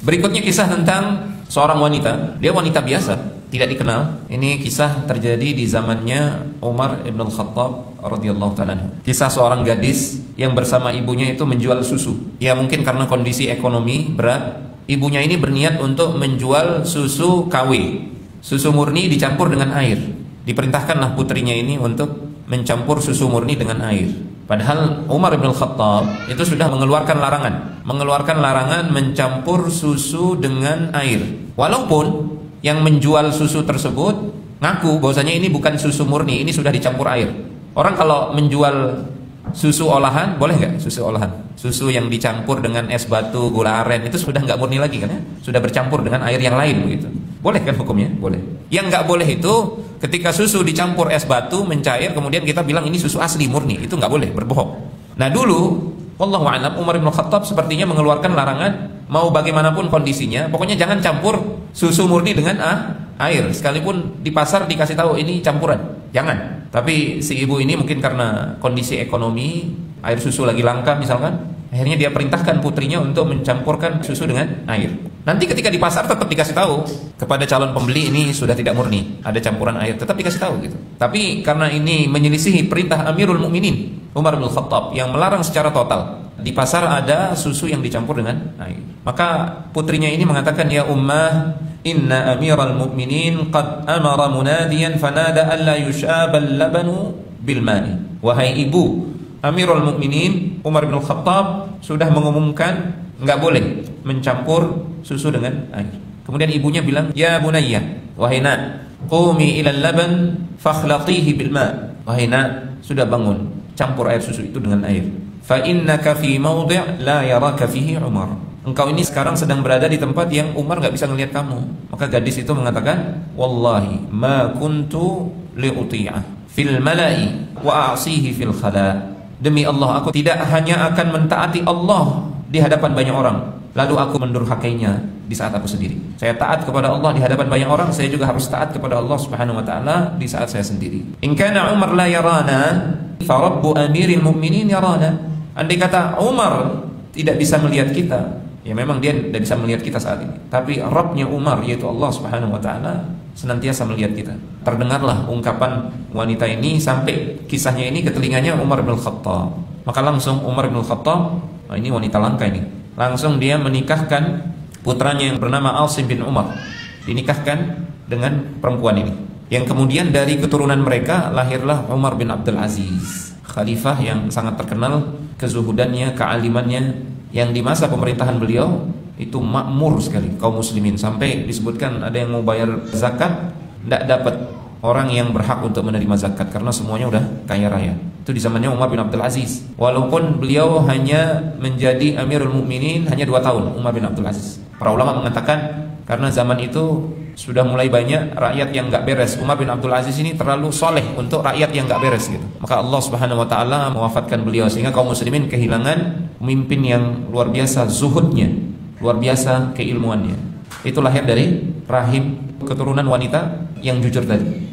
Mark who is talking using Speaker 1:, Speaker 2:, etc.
Speaker 1: Berikutnya kisah tentang seorang wanita. Dia wanita biasa, tidak dikenal. Ini kisah terjadi di zamannya Umar ibn al-Khattab radhiyallahu ta'ala. Kisah seorang gadis yang bersama ibunya itu menjual susu. Ya mungkin karena kondisi ekonomi berat, ibunya ini berniat untuk menjual susu KW. Susu murni dicampur dengan air. Diperintahkanlah putrinya ini untuk mencampur susu murni dengan air. Padahal Umar bin Khattab itu sudah mengeluarkan larangan mencampur susu dengan air. Walaupun yang menjual susu tersebut ngaku bahwasanya ini bukan susu murni, ini sudah dicampur air. Orang kalau menjual susu olahan, boleh nggak susu olahan? Susu yang dicampur dengan es batu, gula aren, itu sudah nggak murni lagi kan ya? Sudah bercampur dengan air yang lain begitu. Boleh kan hukumnya? Boleh. Yang nggak boleh itu ketika susu dicampur es batu mencair, kemudian kita bilang ini susu asli murni, itu nggak boleh, berbohong. Nah dulu, wallahu a'lam, Umar bin Khattab sepertinya mengeluarkan larangan, mau bagaimanapun kondisinya, pokoknya jangan campur susu murni dengan air. Sekalipun di pasar dikasih tahu ini campuran, jangan. Tapi si ibu ini mungkin karena kondisi ekonomi, air susu lagi langka misalkan, akhirnya dia perintahkan putrinya untuk mencampurkan susu dengan air. Nanti ketika di pasar tetap dikasih tahu kepada calon pembeli ini sudah tidak murni, ada campuran air, tetap dikasih tahu gitu. Tapi karena ini menyelisihi perintah Amirul Mukminin Umar bin Khattab yang melarang secara total, di pasar ada susu yang dicampur dengan air. Maka putrinya ini mengatakan, ya ummah, inna Amiral Mukminin qad amara munadiyan fanada alla yushaba al-labanu bil ma'i. Wahai ibu, Amirul Mukminin Umar bin Khattab sudah mengumumkan nggak boleh mencampur susu dengan air. Kemudian ibunya bilang, ya bunayya, wahai nak, qumi ila al-laban fakhlatihi bil ma'. Wahai nak, sudah bangun, campur air susu itu dengan air. Fa innaka fi mawdi' la yaraka fihi Umar. Engkau ini sekarang sedang berada di tempat yang Umar nggak bisa ngelihat kamu. Maka gadis itu mengatakan, wallahi ma kuntu li'uti'ah fil mala'i wa a'sihi fil khala'. Demi Allah, aku tidak hanya akan mentaati Allah di hadapan banyak orang, lalu aku mendurhakainya di saat aku sendiri. Saya taat kepada Allah di hadapan banyak orang, saya juga harus taat kepada Allah Subhanahu wa taala di saat saya sendiri. In kana Umar la yarana, fa rabbu amiril mu'minin yarana. Andai kata Umar tidak bisa melihat kita, ya memang dia tidak bisa melihat kita saat ini, tapi Rabbnya Umar yaitu Allah Subhanahu wa taala senantiasa melihat kita. Terdengarlah ungkapan wanita ini sampai kisahnya ini ke telinganya Umar bin Khattab. Maka langsung Umar bin Khattab, ini wanita langka ini, langsung dia menikahkan putranya yang bernama Asim bin Umar, dinikahkan dengan perempuan ini, yang kemudian dari keturunan mereka lahirlah Umar bin Abdul Aziz, khalifah yang sangat terkenal kezuhudannya, kealimannya, yang di masa pemerintahan beliau itu makmur sekali kaum muslimin, sampai disebutkan ada yang mau bayar zakat tidak dapat orang yang berhak untuk menerima zakat karena semuanya udah kaya raya. Itu di zamannya Umar bin Abdul Aziz. Walaupun beliau hanya menjadi Amirul Mukminin hanya 2 tahun, Umar bin Abdul Aziz. Para ulama mengatakan karena zaman itu sudah mulai banyak rakyat yang nggak beres. Umar bin Abdul Aziz ini terlalu soleh untuk rakyat yang nggak beres gitu. Maka Allah Subhanahu wa taala mewafatkan beliau sehingga kaum muslimin kehilangan pemimpin yang luar biasa zuhudnya, luar biasa keilmuannya. Itu lahir dari rahim keturunan wanita yang jujur tadi.